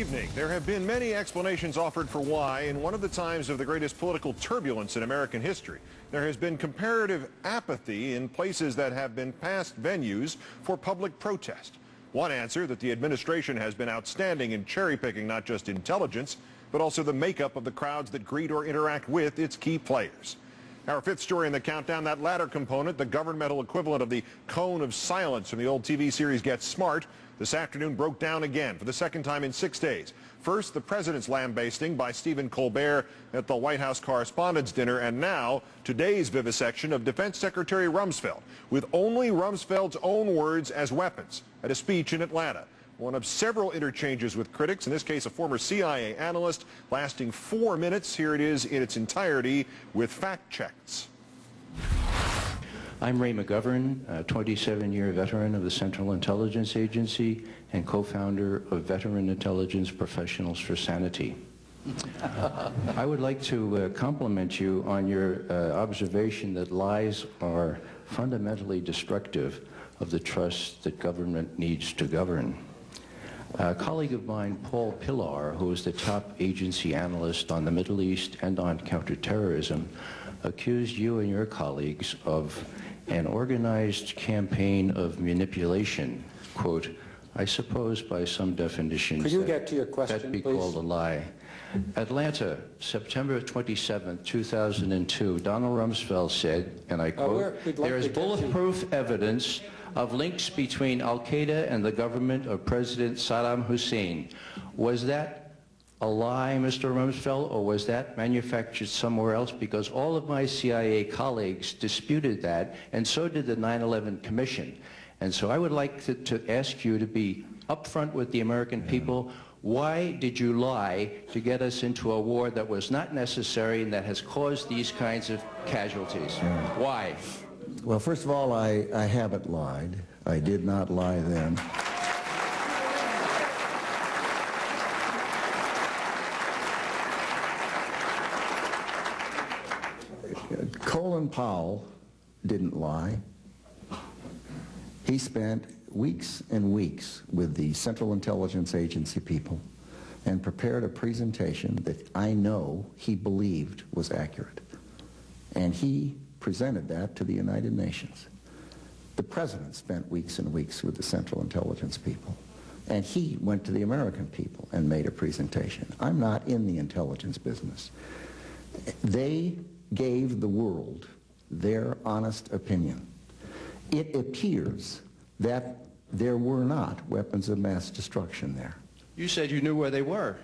Evening. There have been many explanations offered for why, in one of the times of the greatest political turbulence in American history, there has been comparative apathy in places that have been past venues for public protest. One answer, that the administration has been outstanding in cherry-picking not just intelligence, but also the makeup of the crowds that greet or interact with its key players. Our fifth story in the countdown, that latter component, the governmental equivalent of the cone of silence from the old TV series Get Smart, this afternoon broke down again for the second time in 6 days. First, the president's lambasting by Stephen Colbert at the White House Correspondents' Dinner, and now today's vivisection of Defense Secretary Rumsfeld, with only Rumsfeld's own words as weapons at a speech in Atlanta. One of several interchanges with critics, in this case a former CIA analyst, lasting 4 minutes. Here it is in its entirety with fact checks. I'm Ray McGovern, a 27-year veteran of the Central Intelligence Agency and co-founder of Veteran Intelligence Professionals for Sanity. I would like to compliment you on your observation that lies are fundamentally destructive of the trust that government needs to govern. A colleague of mine, Paul Pillar, who is the top agency analyst on the Middle East and on counterterrorism, accused you and your colleagues of an organized campaign of manipulation. Quote, I suppose by some definitions Could you get to your question, that'd be please? called a lie. Atlanta, September 27, 2002, Donald Rumsfeld said, and I quote, there is bulletproof evidence of links between al-Qaeda and the government of President Saddam Hussein. Was that a lie, Mr. Rumsfeld, or was that manufactured somewhere else? Because all of my CIA colleagues disputed that, and so did the 9/11 Commission. And so I would like to ask you to be upfront with the American people. Why did you lie to get us into a war that was not necessary and that has caused these kinds of casualties? Why? Well, first of all, I haven't lied. I did not lie then. Colin Powell didn't lie. He spent weeks and weeks with the Central Intelligence Agency people and prepared a presentation that I know he believed was accurate. And he presented that to the United Nations. The president spent weeks and weeks with the Central Intelligence people, and he went to the American people and made a presentation. I'm not in the intelligence business. They gave the world their honest opinion. It appears that there were not weapons of mass destruction there. You said you knew where they were.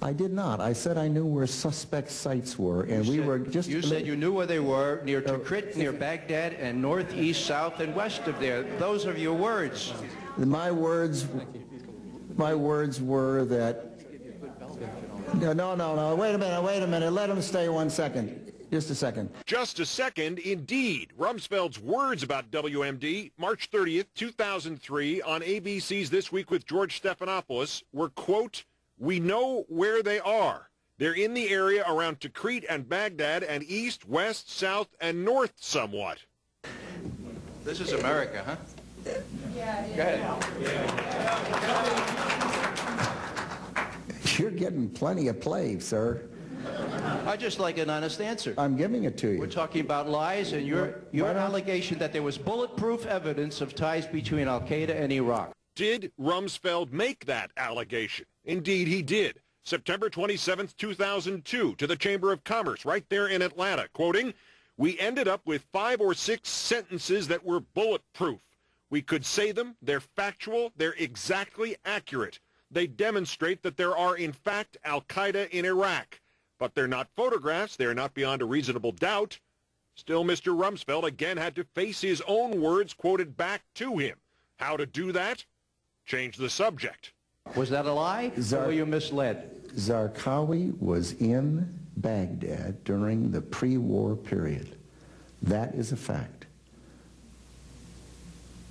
I did not. I said I knew where suspect sites were, and we were just... You said you knew where they were, near Tikrit, near Baghdad, and northeast, south, and west of there. Those are your words. My words were that... No, wait a minute, let him stay 1 second. Just a second. Just a second, indeed. Rumsfeld's words about WMD, March 30th, 2003, on ABC's This Week with George Stephanopoulos, were, quote, we know where they are. They're in the area around Tikrit and Baghdad and east, west, south, and north somewhat. This is America, huh? Yeah. Go ahead. You're getting plenty of play, sir. I'd just like an honest answer. I'm giving it to you. We're talking about lies, and your allegation that there was bulletproof evidence of ties between al-Qaeda and Iraq. Did Rumsfeld make that allegation? Indeed, he did. September 27th, 2002, to the Chamber of Commerce, right there in Atlanta, quoting, we ended up with 5 or 6 sentences that were bulletproof. We could say them, they're factual, they're exactly accurate. They demonstrate that there are, in fact, al-Qaeda in Iraq. But they're not photographs, they're not beyond a reasonable doubt. Still, Mr. Rumsfeld again had to face his own words quoted back to him. How to do that? Change the subject. Was that a lie, or were you misled? Zarqawi was in Baghdad during the pre-war period. That is a fact.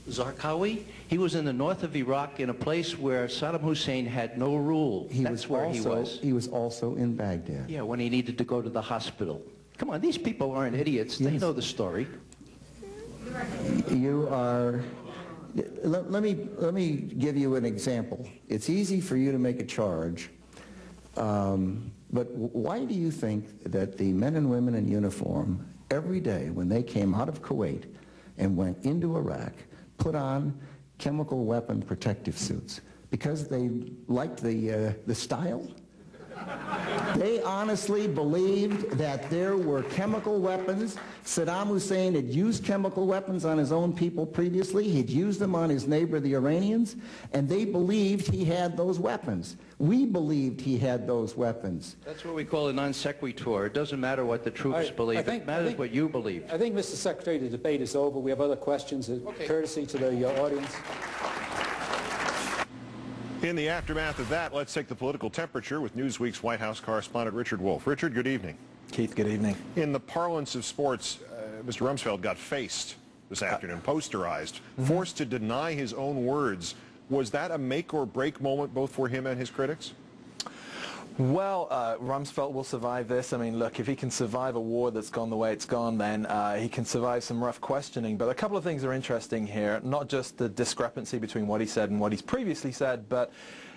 Zarqawi? He was in the north of Iraq in a place where Saddam Hussein had no rule. That's where he was. He was also in Baghdad. Yeah, when he needed to go to the hospital. Come on, these people aren't idiots. They know the story. You are Let me give you an example. It's easy for you to make a charge, but why do you think that the men and women in uniform every day when they came out of Kuwait and went into Iraq put on chemical weapon protective suits? Because they liked the style? They honestly believed that there were chemical weapons. Saddam Hussein had used chemical weapons on his own people previously. He'd used them on his neighbor, the Iranians, and they believed he had those weapons. We believed he had those weapons. That's what we call a non sequitur. It doesn't matter what the troops believe. It matters what you believe. I think, Mr. Secretary, the debate is over. We have other questions. Okay. Courtesy to the audience. In the aftermath of that, let's take the political temperature with Newsweek's White House correspondent Richard Wolff. Richard, good evening. Keith, good evening. In the parlance of sports, Mr. Rumsfeld got faced this afternoon, posterized, forced to deny his own words. Was that a make or break moment both for him and his critics? Well, Rumsfeld will survive this. I mean, look, if he can survive a war that's gone the way it's gone, then he can survive some rough questioning. But a couple of things are interesting here, not just the discrepancy between what he said and what he's previously said, but,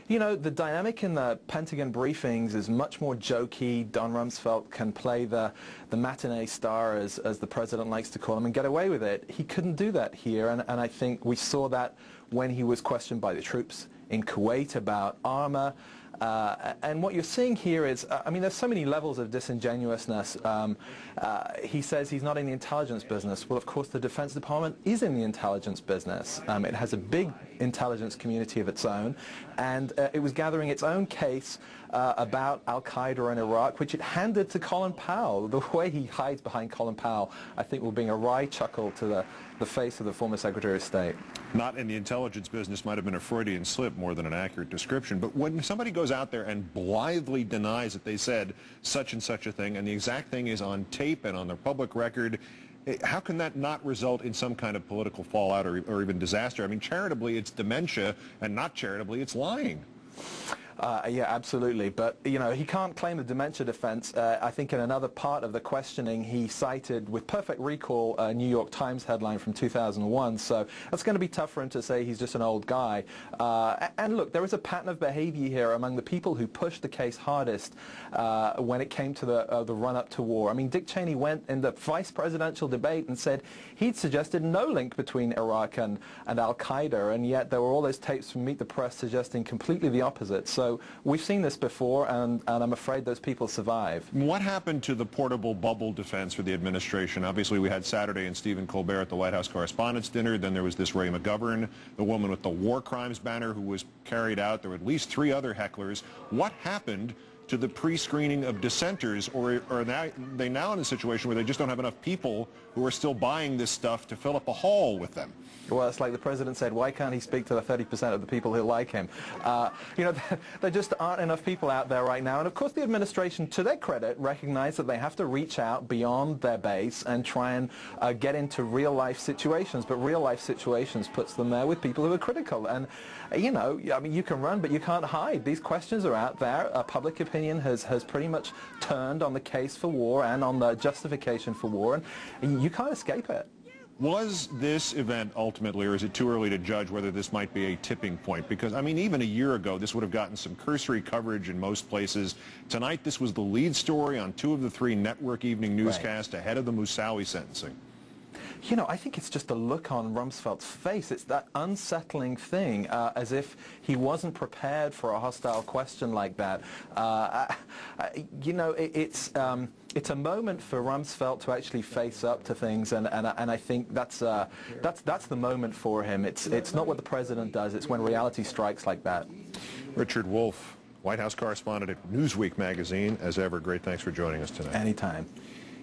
you know, the dynamic in the Pentagon briefings is much more jokey. Don Rumsfeld can play the matinee star, as the president likes to call him, and get away with it. He couldn't do that here, and I think we saw that when he was questioned by the troops in Kuwait about armor. And what you're seeing here is, I mean, there's so many levels of disingenuousness. He says he's not in the intelligence business. Well, of course, the Defense Department is in the intelligence business. It has a big intelligence community of its own, and it was gathering its own case about al-Qaeda in Iraq, which it handed to Colin Powell. The way he hides behind Colin Powell, I think, will bring a wry chuckle to the face of the former Secretary of State. Not in the intelligence business might have been a Freudian slip more than an accurate description, but when somebody goes out there and blithely denies that they said such and such a thing, and the exact thing is on tape and on the public record, how can that not result in some kind of political fallout or even disaster? I mean, charitably, it's dementia, and not charitably, it's lying. Yeah, absolutely. But, you know, he can't claim the dementia defense. I think in another part of the questioning, he cited with perfect recall a New York Times headline from 2001. So that's going to be tough for him to say he's just an old guy. And look, there is a pattern of behavior here among the people who pushed the case hardest when it came to the run-up to war. I mean, Dick Cheney went in the vice presidential debate and said he'd suggested no link between Iraq and al-Qaeda, and yet there were all those tapes from Meet the Press suggesting completely the opposite. So we've seen this before, and I'm afraid those people survive. What happened to the portable bubble defense for the administration? Obviously, we had Saturday and Stephen Colbert at the White House Correspondents' Dinner. Then there was this Ray McGovern, the woman with the war crimes banner who was carried out. There were at least 3 other hecklers. What happened to the pre-screening of dissenters, or are they now in a situation where they just don't have enough people who are still buying this stuff to fill up a hall with them? Well, it's like the president said, why can't he speak to the 30% of the people who like him? You know, there just aren't enough people out there right now. And of course, the administration, to their credit, recognize that they have to reach out beyond their base and try and get into real-life situations. But real-life situations puts them there with people who are critical. And, you know, I mean, you can run, but you can't hide. These questions are out there. Public opinion has pretty much turned on the case for war and on the justification for war, and you can't escape it. Was this event ultimately, or is it too early to judge whether this might be a tipping point? Because, I mean, even a year ago, this would have gotten some cursory coverage in most places. Tonight, this was the lead story on 2 of the 3 network evening newscasts ahead of the Moussaoui sentencing. You know, I think it's just the look on Rumsfeld's face. It's that unsettling thing, as if he wasn't prepared for a hostile question like that. You know, it's a moment for Rumsfeld to actually face up to things, and I think that's the moment for him. It's not what the president does. It's when reality strikes like that. Richard Wolff, White House correspondent at Newsweek magazine. As ever, great thanks for joining us tonight. Anytime.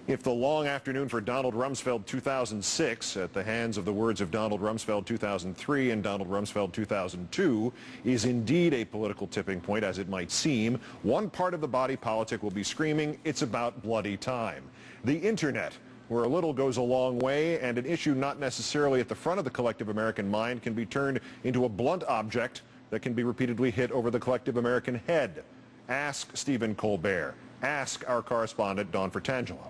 If the long afternoon for Donald Rumsfeld 2006 at the hands of the words of Donald Rumsfeld 2003 and Donald Rumsfeld 2002 is indeed a political tipping point, as it might seem, one part of the body politic will be screaming, it's about bloody time. The Internet, where a little goes a long way, and an issue not necessarily at the front of the collective American mind can be turned into a blunt object that can be repeatedly hit over the collective American head. Ask Stephen Colbert. Ask our correspondent, Dawn Fratangelo.